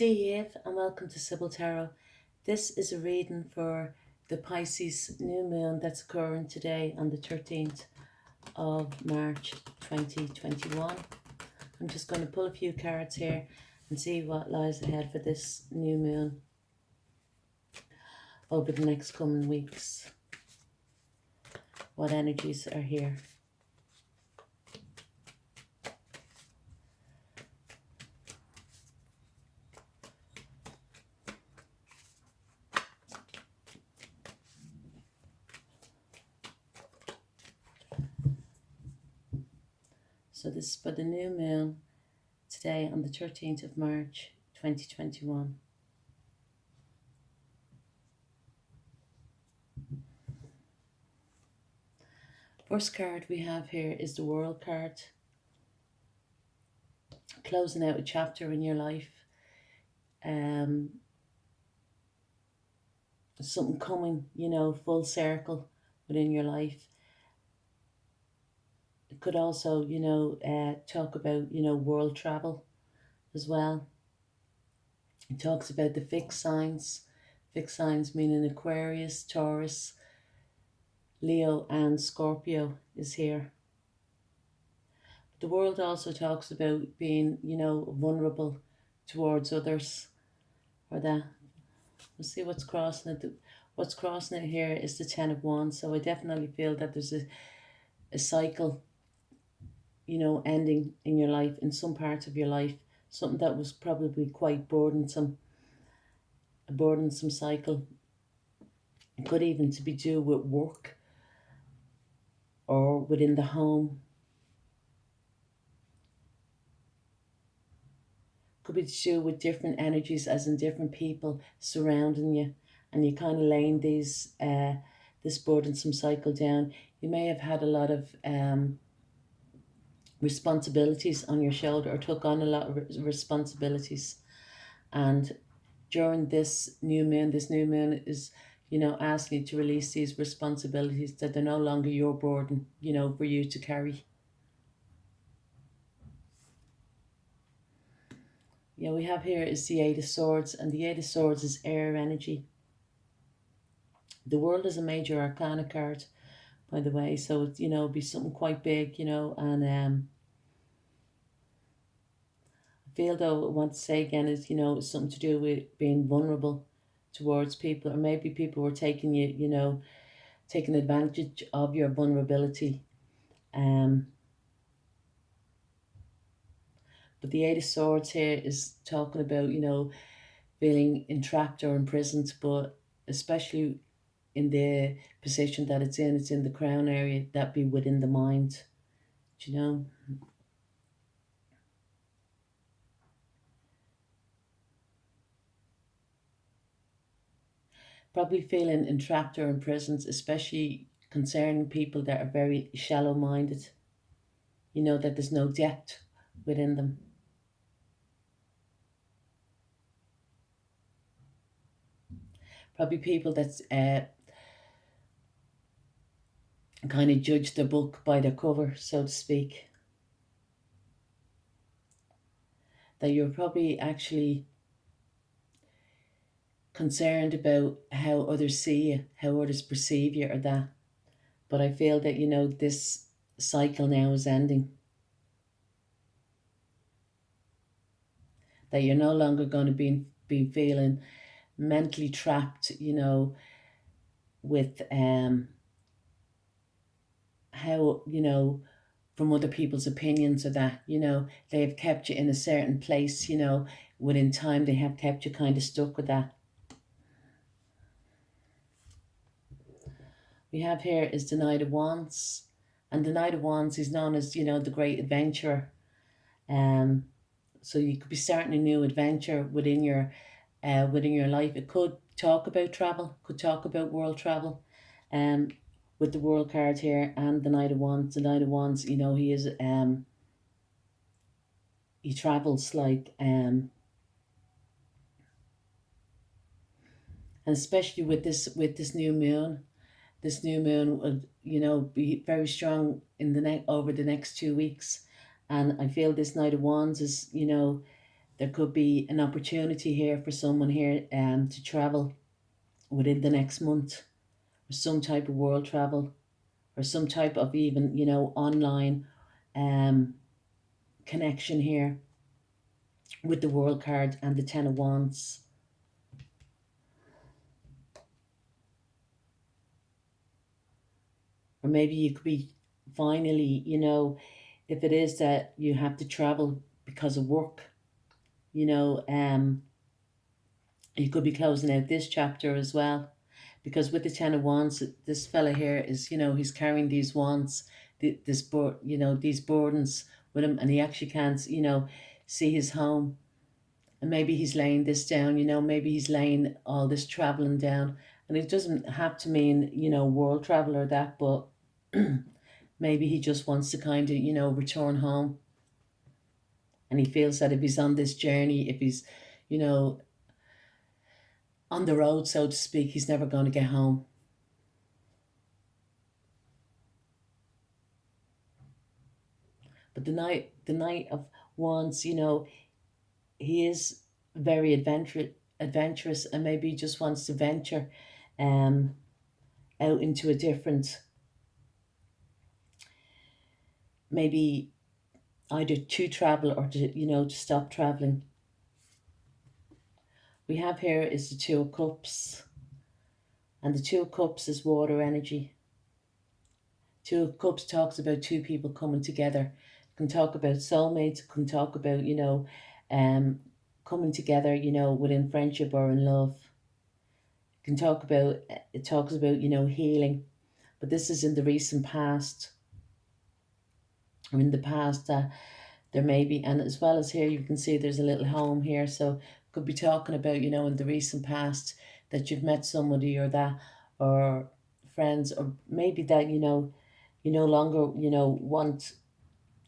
Dave, and welcome to Sibyl Tarot. This is a reading for the Pisces new moon that's occurring today on the 13th of March 2021. I'm just going to pull a few cards here and see what lies ahead for this new moon over the next coming weeks. What energies are here? So this is for the new moon today on the 13th of March 2021. First card we have here is the World card. Closing out a chapter in your life. Something coming, full circle within your life. It could also, talk about, world travel as well. It talks about the fixed signs. Fixed signs meaning Aquarius, Taurus, Leo and Scorpio is here. The world also talks about being, vulnerable towards others, or that. We'll see what's crossing it. What's crossing it here is the 10 of Wands. So I definitely feel that there's a cycle, ending in your life, in some parts of your life. Something that was probably quite burdensome. A burdensome cycle. It could even to be due with work or within the home. Could be to do with different energies, as in different people surrounding you, and you kind of laying these this burdensome cycle down. You may have had a lot of responsibilities on your shoulder, or took on a lot of responsibilities, and during this new moon is asking you to release these responsibilities, that they're no longer your burden, for you to carry. We have here is the Eight of Swords, and the Eight of Swords is air energy. The World is a major arcana card, by the way, so it's, be something quite big, and I feel, though, I want to say again is, it's something to do with being vulnerable towards people, or maybe people were taking you, taking advantage of your vulnerability. But the Eight of Swords here is talking about, feeling entrapped or imprisoned, but especially in the position that it's in the crown area, that be within the mind, Probably feeling entrapped or imprisoned, especially concerning people that are very shallow-minded, that there's no depth within them. Probably people that's kind of judge the book by the cover, so to speak. That you're probably actually concerned about how others see you, how others perceive you, or that. But I feel that, this cycle now is ending. That you're no longer going to be feeling mentally trapped, with how, from other people's opinions, or that, they have kept you in a certain place, within time they have kept you kind of stuck with that. We have here is the Knight of Wands, and the Knight of Wands is known as, the great adventurer. So you could be starting a new adventure within your life. It could talk about travel, could talk about world travel, with the World card here and the Knight of Wands. The Knight of Wands, he is he travels like and especially with this new moon. This new moon will, be very strong in over the next 2 weeks. And I feel this Knight of Wands is, there could be an opportunity here for someone here to travel within the next month, or some type of world travel, or some type of even, online um, connection here with the World card and the Ten of Wands. Or maybe you could be finally, if it is that you have to travel because of work, you know, um, you could be closing out this chapter as well. Because with the Ten of Wands, this fella here is, he's carrying these wands, these burdens with him, and he actually can't, see his home. And maybe he's laying this down, maybe he's laying all this traveling down. And it doesn't have to mean, world travel or that, but maybe he just wants to kind of, return home. And he feels that if he's on this journey, if he's, you know, on the road, so to speak, he's never going to get home. But the Knight of Wands, he is very adventurous, and maybe he just wants to venture um, out into a different, maybe either to travel or to stop traveling. We have here is the Two of Cups, and the Two of Cups is water energy. Two of Cups talks about two people coming together. It can talk about soulmates. It can talk about um, coming together, within friendship or in love. It talks about healing, but this is in the recent past, or in the past that there may be, and as well as here you can see there's a little home here, so could be talking about in the recent past that you've met somebody or that, or friends, or maybe that you no longer want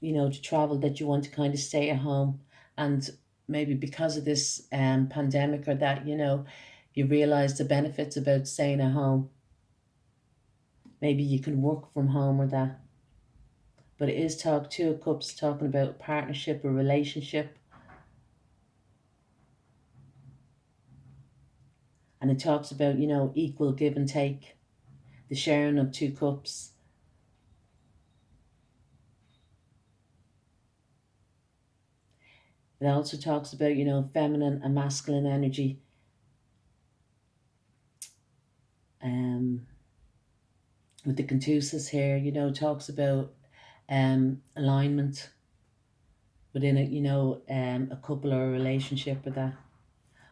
to travel, that you want to kind of stay at home. And maybe because of this pandemic or that, you realize the benefits about staying at home. Maybe you can work from home or that. But it is Two of Cups talking about a partnership, a relationship. And it talks about, equal give and take, the sharing of two cups. It also talks about, feminine and masculine energy. Um, with the Contusis here, talks about alignment within a couple or a relationship or that.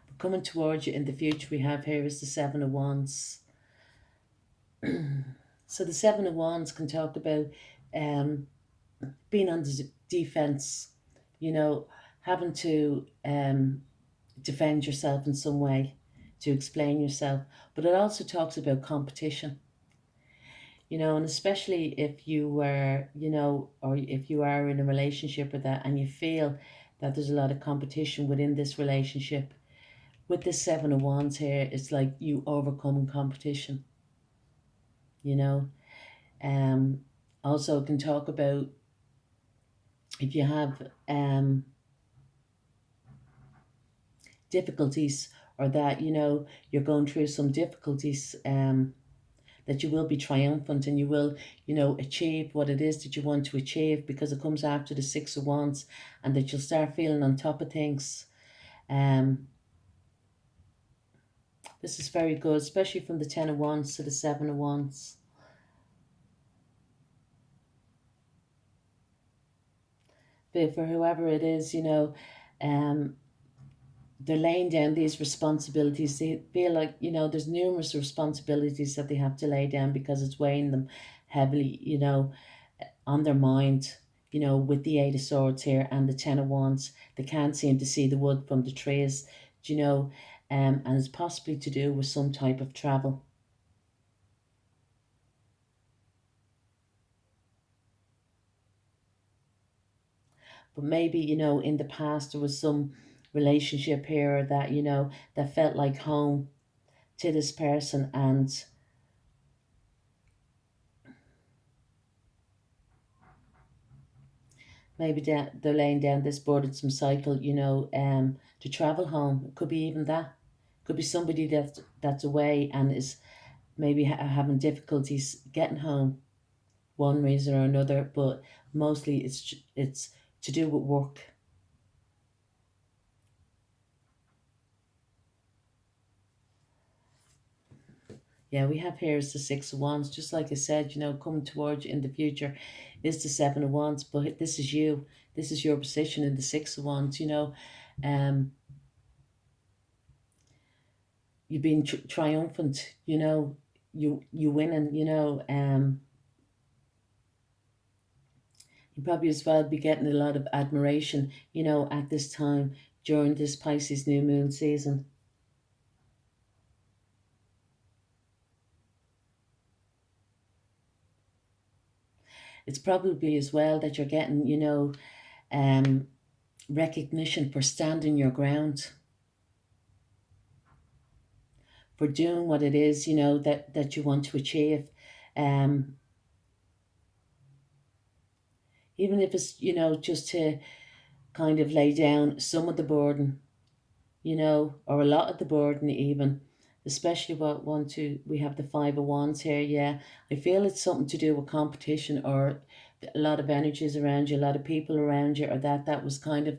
But coming towards you in the future, we have here is the Seven of Wands. So the Seven of Wands can talk about um, being on the defense, having to defend yourself in some way, to explain yourself. But it also talks about competition, and especially if you were, or if you are in a relationship with that and you feel that there's a lot of competition within this relationship. With this Seven of Wands here, it's like you overcoming competition, you know. Um, Also can talk about if you have difficulties, or that you're going through some difficulties, that you will be triumphant, and you will achieve what it is that you want to achieve, because it comes after the Six of Wands, and that you'll start feeling on top of things. This is very good, especially from the Ten of Wands to the Seven of Wands. But for whoever it is, um, they're laying down these responsibilities. They feel like, there's numerous responsibilities that they have to lay down, because it's weighing them heavily, on their mind, with the Eight of Swords here and the Ten of Wands. They can't seem to see the wood from the trees, and it's possibly to do with some type of travel. But maybe, in the past there was some relationship here that, that felt like home to this person, and Maybe they're laying down this burdensome cycle, to travel home. It could be even that. Could be somebody that's away and is maybe having difficulties getting home, one reason or another. But mostly it's to do with work. Yeah, we have here is the Six of Wands. Just like I said, coming towards you in the future is the Seven of Wands. But this is you. This is your position in the Six of Wands. Um, you've been triumphant. You winning. You probably as well be getting a lot of admiration. At this time during this Pisces new moon season. It's probably as well that you're getting, recognition for standing your ground, for doing what it is, that you want to achieve. Um, Even if it's, just to kind of lay down some of the burden, or a lot of the burden even, especially what one, two, we have the Five of Wands here. Yeah, I feel it's something to do with competition or a lot of energies around you, a lot of people around you, or that was kind of,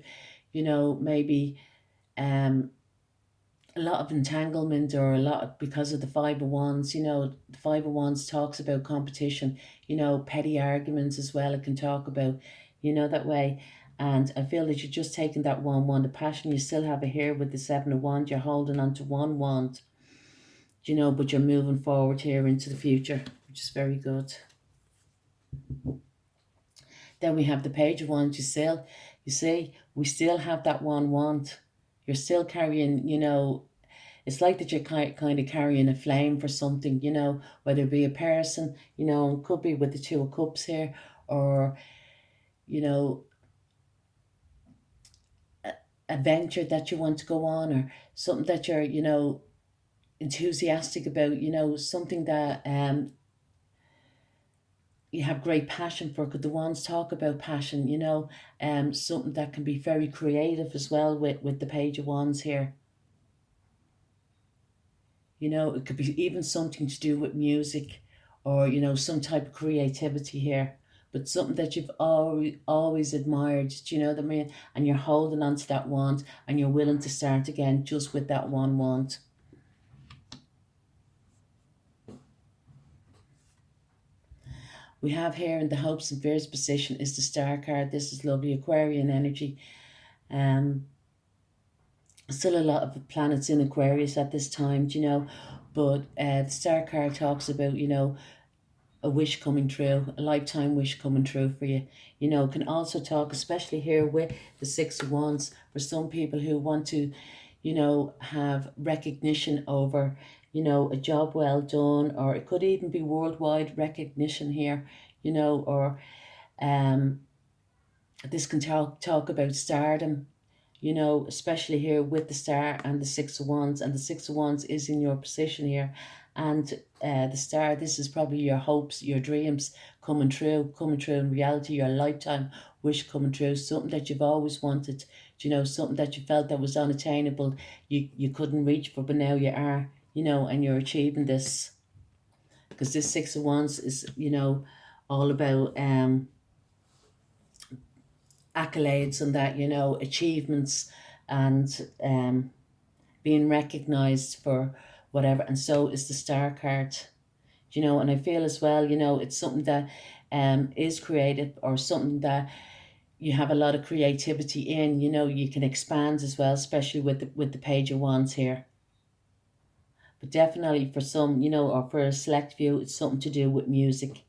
maybe um a lot of entanglement or a lot because of the Five of Wands. The Five of Wands talks about competition, petty arguments as well. It can talk about, that way. And I feel that you're just taking that one wand of passion. You still have it here with the Seven of Wands. You're holding on to one wand, but you're moving forward here into the future, which is very good. Then we have the Page of Wands. You see, we still have that one wand. You're still carrying, it's like that you're kind of carrying a flame for something, whether it be a person, it could be with the Two of Cups here, or, you know, a venture that you want to go on, or something that you're, enthusiastic about, something that you have great passion for, because the wands talk about passion, something that can be very creative as well with the Page of Wands here. It could be even something to do with music, or, some type of creativity here, but something that you've always admired, do you know what I mean? And you're holding on to that wand and you're willing to start again just with that one wand. We have here in the hopes and fears position is the Star card. This is lovely Aquarian energy. Um, Still a lot of planets in Aquarius at this time, but the Star card talks about, a wish coming true, a lifetime wish coming true for you. Can also talk, especially here with the Six of Wands, for some people who want to, have recognition over, a job well done, or it could even be worldwide recognition here, or um, this can talk about stardom, especially here with the Star and the Six of Wands, and the Six of Wands is in your position here. And the Star, this is probably your hopes, your dreams coming true in reality, your lifetime wish coming true, something that you've always wanted, something that you felt that was unattainable, you couldn't reach for, but now you are, and you're achieving this. Because this Six of Wands is, all about accolades and that, achievements, and being recognized for whatever. And so is the Star card, and I feel as well, it's something that is creative, or something that you have a lot of creativity in, you can expand as well, especially with the Page of Wands here. But definitely for some, or for a select few, it's something to do with music.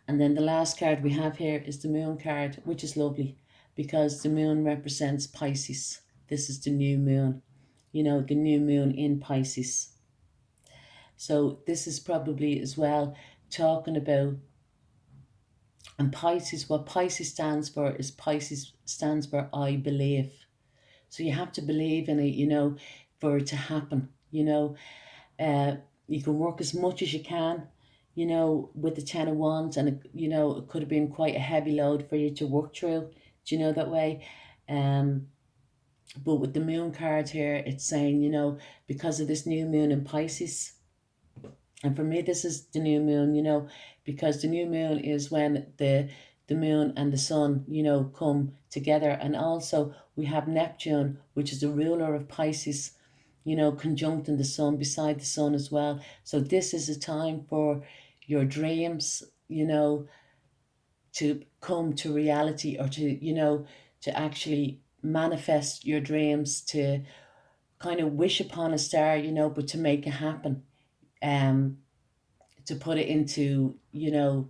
And then the last card we have here is the Moon card, which is lovely because the Moon represents Pisces. This is the new moon, the new moon in Pisces. So this is probably as well talking about, and Pisces, what Pisces stands for is Pisces stands for I believe. So you have to believe in it, for it to happen. You can work as much as you can, you know, with the Ten of Wands, and you know, it could have been quite a heavy load for you to work through. Do you know that way? Um, but with the Moon card here, it's saying, you know, because of this new moon in Pisces, and for me, this is the new moon, you know, because the new moon is when the moon and the sun, you know, come together. And also we have Neptune, which is the ruler of Pisces, you know, conjuncting the sun, beside the sun as well. So this is a time for your dreams, you know, to come to reality, or to, you know, to actually manifest your dreams, to kind of wish upon a star, you know, but to make it happen. Um, to put it into, you know,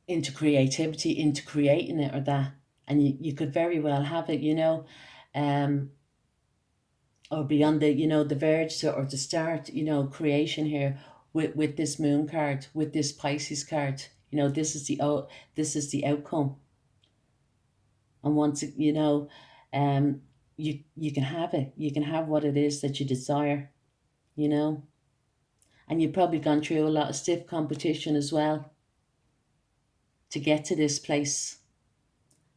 into creativity, into creating it, or that. And you could very well have it, you know, um, or be on the, you know, the verge to, or to start, you know, creation here with this moon card, with this Pisces card. You know, this is this is the outcome. And once it, you know, you can have it. You can have what it is that you desire, you know. And you've probably gone through a lot of stiff competition as well to get to this place,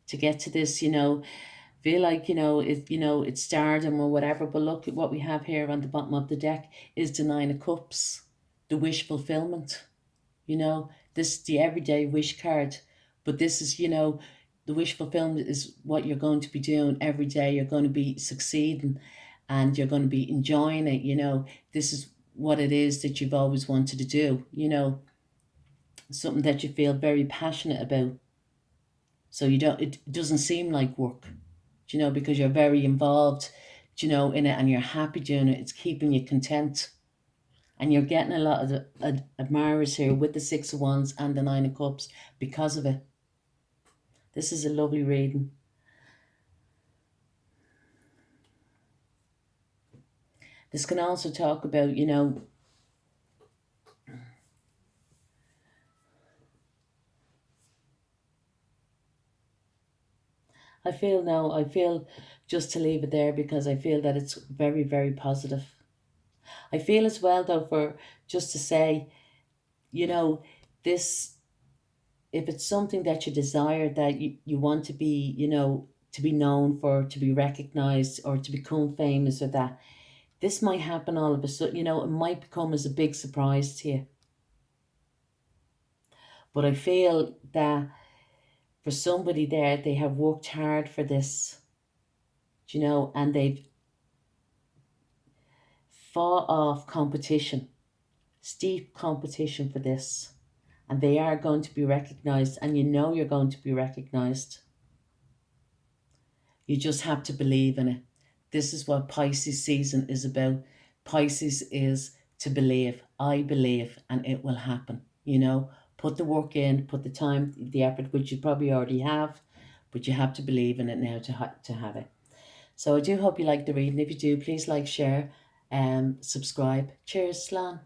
to get to this, you know, feel like, you know, it's stardom or whatever. But look at what we have here on the bottom of the deck is the Nine of Cups, the wish fulfillment. You know, this is the everyday wish card. But this is, you know, the wish fulfillment is what you're going to be doing every day. You're going to be succeeding, and you're going to be enjoying it. You know, this is what it is that you've always wanted to do, you know, something that you feel very passionate about. So you don't, it doesn't seem like work, you know, because you're very involved, you know, in it, and you're happy doing it. It's keeping you content. And you're getting a lot of admirers here with the Six of Wands and the Nine of Cups because of it. This is a lovely reading. This can also talk about, you know, I feel just to leave it there, because I feel that it's very, very positive. I feel as well, though, for just to say, you know, this, if it's something that you desire, that you want to be, you know, to be known for, to be recognized, or to become famous, or that, this might happen all of a sudden, you know, it might become as a big surprise to you. But I feel that for somebody there, they have worked hard for this, you know, and they've fought off competition, steep competition for this. And they are going to be recognized, and you know you're going to be recognized. You just have to believe in it. This is what Pisces season is about. Pisces is to believe. I believe, and it will happen. You know, put the work in, put the time, the effort, which you probably already have, but you have to believe in it now to have it. So I do hope you like the reading. If you do, please like, share, and subscribe. Cheers, Slan.